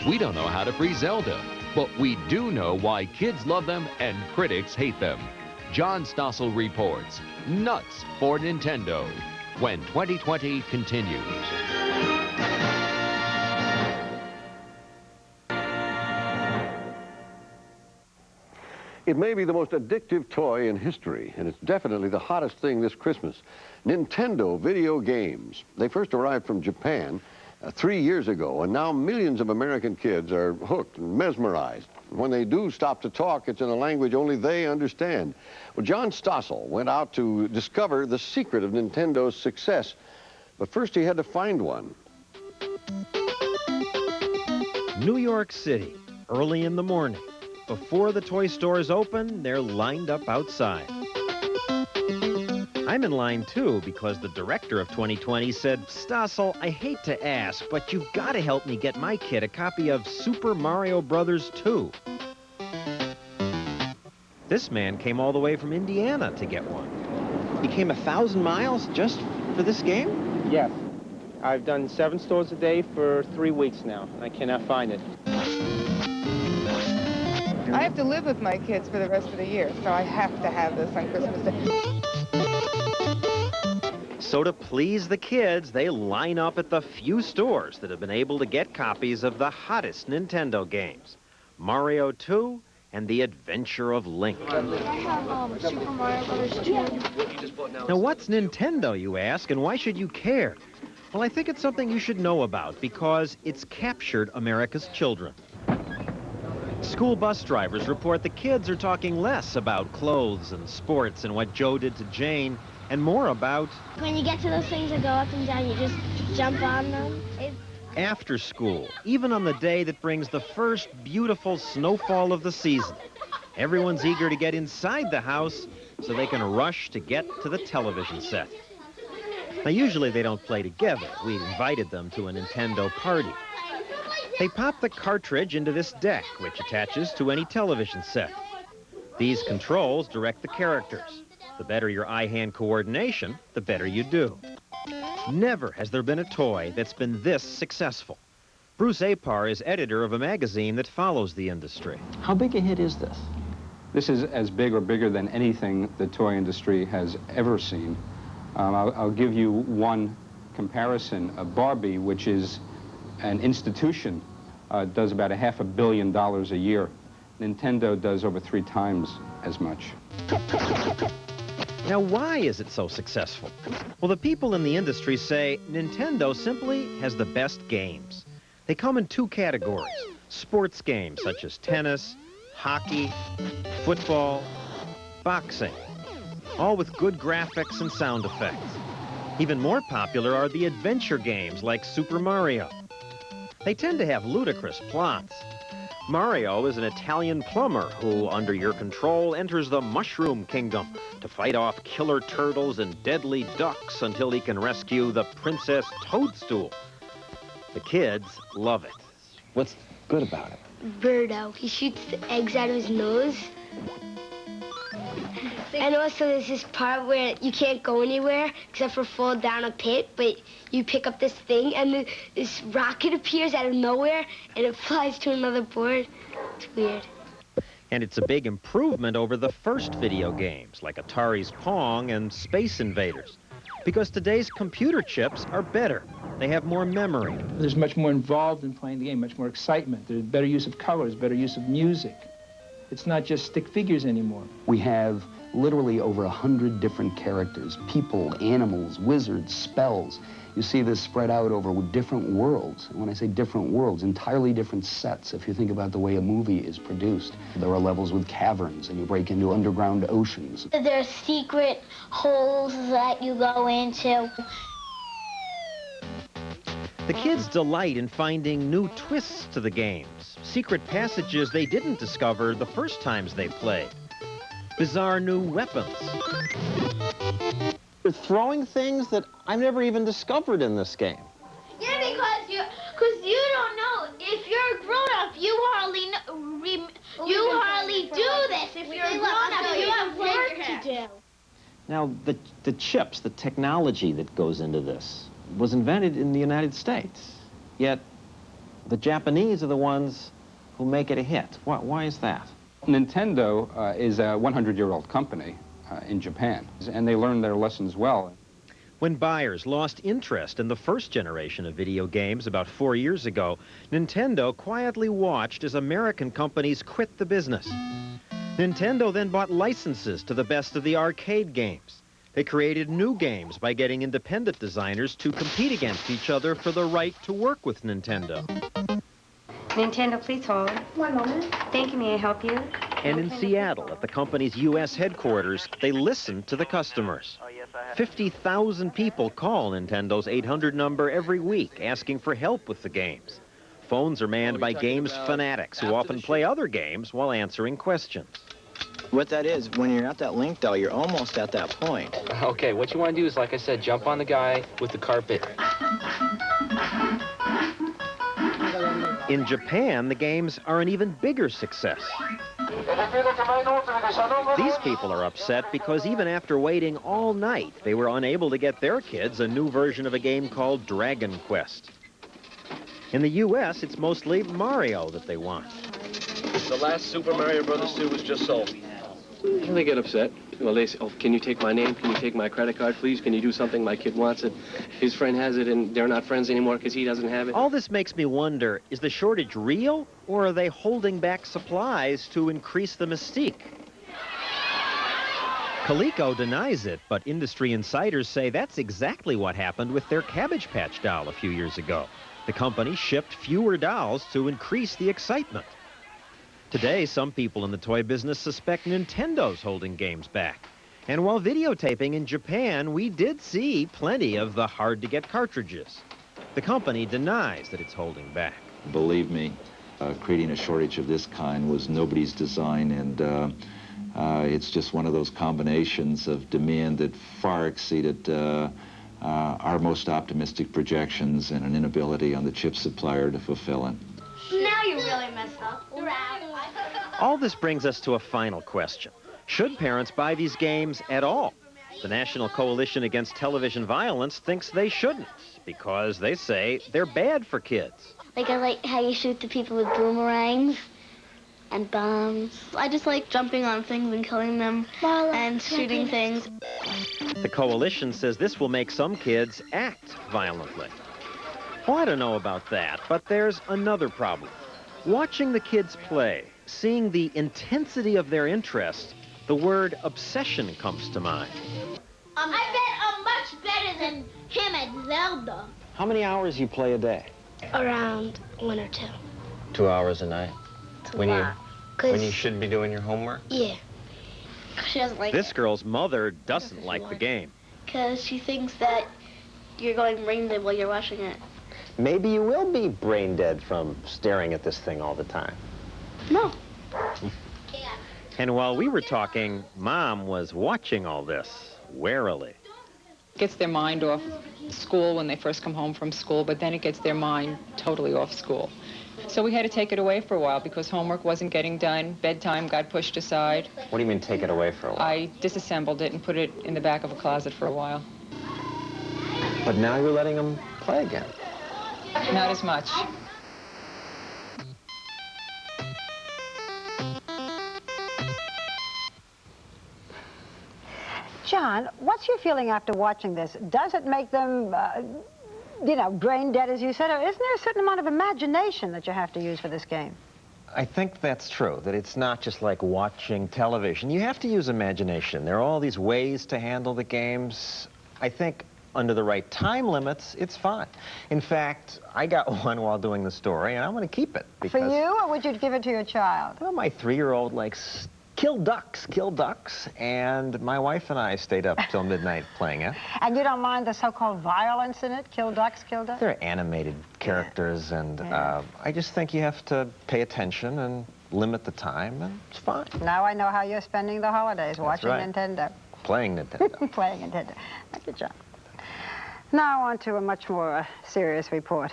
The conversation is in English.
We don't know how to free Zelda, but we do know why kids love them and critics hate them. John Stossel reports, nuts for Nintendo, when 2020 continues. It may be the most addictive toy in history, and it's definitely the hottest thing this Christmas. Nintendo video games. They first arrived from Japan 3 years ago, and now millions of American kids are hooked and mesmerized. When they do stop to talk, it's in a language only they understand. Well, John Stossel went out to discover the secret of Nintendo's success, but first he had to find one. New York City, early in the morning. Before the toy stores open, they're lined up outside. I'm in line too because the director of 2020 said, "Stossel, I hate to ask, but you've got to help me get my kid a copy of Super Mario Brothers 2. This man came all the way from Indiana to get one. He came 1,000 miles just for this game? Yes. I've done 7 stores a day for 3 weeks now, and I cannot find it. I have to live with my kids for the rest of the year, so I have to have this on Christmas Day. So to please the kids, they line up at the few stores that have been able to get copies of the hottest Nintendo games, Mario 2 and The Adventure of Link. I have Super Mario Brothers 2. Now what's Nintendo, you ask, and why should you care? Well, I think it's something you should know about because it's captured America's children. School bus drivers report the kids are talking less about clothes and sports and what Joe did to Jane, and more about... When you get to those things that go up and down, you just jump on them. After school, even on the day that brings the first beautiful snowfall of the season. Everyone's eager to get inside the house so they can rush to get to the television set. Now, usually they don't play together. We invited them to a Nintendo party. They pop the cartridge into this deck, which attaches to any television set. These controls direct the characters. The better your eye-hand coordination, the better you do. Never has there been a toy that's been this successful. Bruce Apar is editor of a magazine that follows the industry. How big a hit is this? This is as big or bigger than anything the toy industry has ever seen. I'll give you one comparison. Barbie, which is an institution, does about $500 million a year. Nintendo does over 3 times as much. Now, why is it so successful? Well, the people in the industry say Nintendo simply has the best games. They come in 2 categories. Sports games such as tennis, hockey, football, boxing, all with good graphics and sound effects. Even more popular are the adventure games like Super Mario. They tend to have ludicrous plots. Mario is an Italian plumber who, under your control, enters the Mushroom Kingdom to fight off killer turtles and deadly ducks until he can rescue the Princess Toadstool. The kids love it. What's good about it? Birdo. He shoots the eggs out of his nose. And also there's this part where you can't go anywhere except for fall down a pit, but you pick up this thing and this rocket appears out of nowhere and it flies to another board. It's weird. And it's a big improvement over the first video games like Atari's Pong and Space Invaders, because today's computer chips are better. They have more memory. There's much more involved in playing the game, much more excitement. There's better use of colors, better use of music. It's not just stick figures anymore. We have literally over 100 different characters, people, animals, wizards, spells. You see this spread out over different worlds. When I say different worlds, entirely different sets. If you think about the way a movie is produced, there are levels with caverns, and you break into underground oceans. There are secret holes that you go into. The kids delight in finding new twists to the games, secret passages they didn't discover the first times they played, bizarre new weapons. You're throwing things that I've never even discovered in this game. Yeah, because you don't know. If you're a grown-up, you hardly do this. If you're a grown-up, you have work to do. Now, the chips, the technology that goes into this, was invented in the United States. Yet, the Japanese are the ones who make it a hit. Why is that? Nintendo is a 100-year-old company in Japan, and they learned their lessons well. When buyers lost interest in the first generation of video games about 4 years ago, Nintendo quietly watched as American companies quit the business. Nintendo then bought licenses to the best of the arcade games. They created new games by getting independent designers to compete against each other for the right to work with Nintendo. Nintendo, please hold. One moment. Thank you. May I help you? And in Seattle, at the company's U.S. headquarters, they listened to the customers. 50,000 people call Nintendo's 800 number every week asking for help with the games. Phones are manned by games fanatics who often play other games while answering questions. What that is, when you're at that link, though, you're almost at that point. Okay, what you want to do is, like I said, jump on the guy with the carpet. In Japan, the games are an even bigger success. These people are upset because even after waiting all night, they were unable to get their kids a new version of a game called Dragon Quest. In the U.S., it's mostly Mario that they want. The last Super Mario Bros. 2 was just sold. Well, they get upset. Well, they say, oh, can you take my name? Can you take my credit card, please? Can you do something? My kid wants it. His friend has it, and they're not friends anymore because he doesn't have it. All this makes me wonder, is the shortage real, or are they holding back supplies to increase the mystique? Coleco denies it, but industry insiders say that's exactly what happened with their Cabbage Patch doll a few years ago. The company shipped fewer dolls to increase the excitement. Today, some people in the toy business suspect Nintendo's holding games back. And while videotaping in Japan, we did see plenty of the hard-to-get cartridges. The company denies that it's holding back. Believe me, creating a shortage of this kind was nobody's design, and it's just one of those combinations of demand that far exceeded our most optimistic projections and an inability on the chip supplier to fulfill it. Now you really messed up. You're out. All this brings us to a final question. Should parents buy these games at all? The National Coalition Against Television Violence thinks they shouldn't because they say they're bad for kids. Like, I like how you shoot the people with boomerangs and bombs. I just like jumping on things and killing them and shooting things. The coalition says this will make some kids act violently. Well, I don't know about that, but there's another problem. Watching the kids play, seeing the intensity of their interest, the word obsession comes to mind. I bet I'm much better than him at Zelda. How many hours you play a day? Around 1 or 2. 2 hours a night. It's a When lot. you should be doing your homework? Yeah. She doesn't like This it. girl's mother doesn't like the game. Because she thinks that you're going brain dead while you're watching it. Maybe you will be brain dead from staring at this thing all the time. No. And while we were talking, Mom was watching all this warily. Gets their mind off school when they first come home from school, but then it gets their mind totally off school. So we had to take it away for a while because homework wasn't getting done, bedtime got pushed aside. What do you mean take it away for a while? I disassembled it and put it in the back of a closet for a while. But now you're letting them play again. Not as much. John, what's your feeling after watching this? Does it make them, brain dead, as you said, or isn't there a certain amount of imagination that you have to use for this game? I think that's true, that it's not just like watching television. You have to use imagination. There are all these ways to handle the games. I think under the right time limits, it's fine. In fact, I got one while doing the story, and I'm going to keep it. For you, or would you give it to your child? Well, my 3-year-old likes kill ducks, and my wife and I stayed up till midnight playing it. And you don't mind the so-called violence in it? Kill ducks, kill ducks? They're animated characters, and I just think you have to pay attention and limit the time, and it's fine. Now I know how you're spending the holidays, watching right. Nintendo. Playing Nintendo. Playing Nintendo. Thank you, John. Now on to a much more serious report.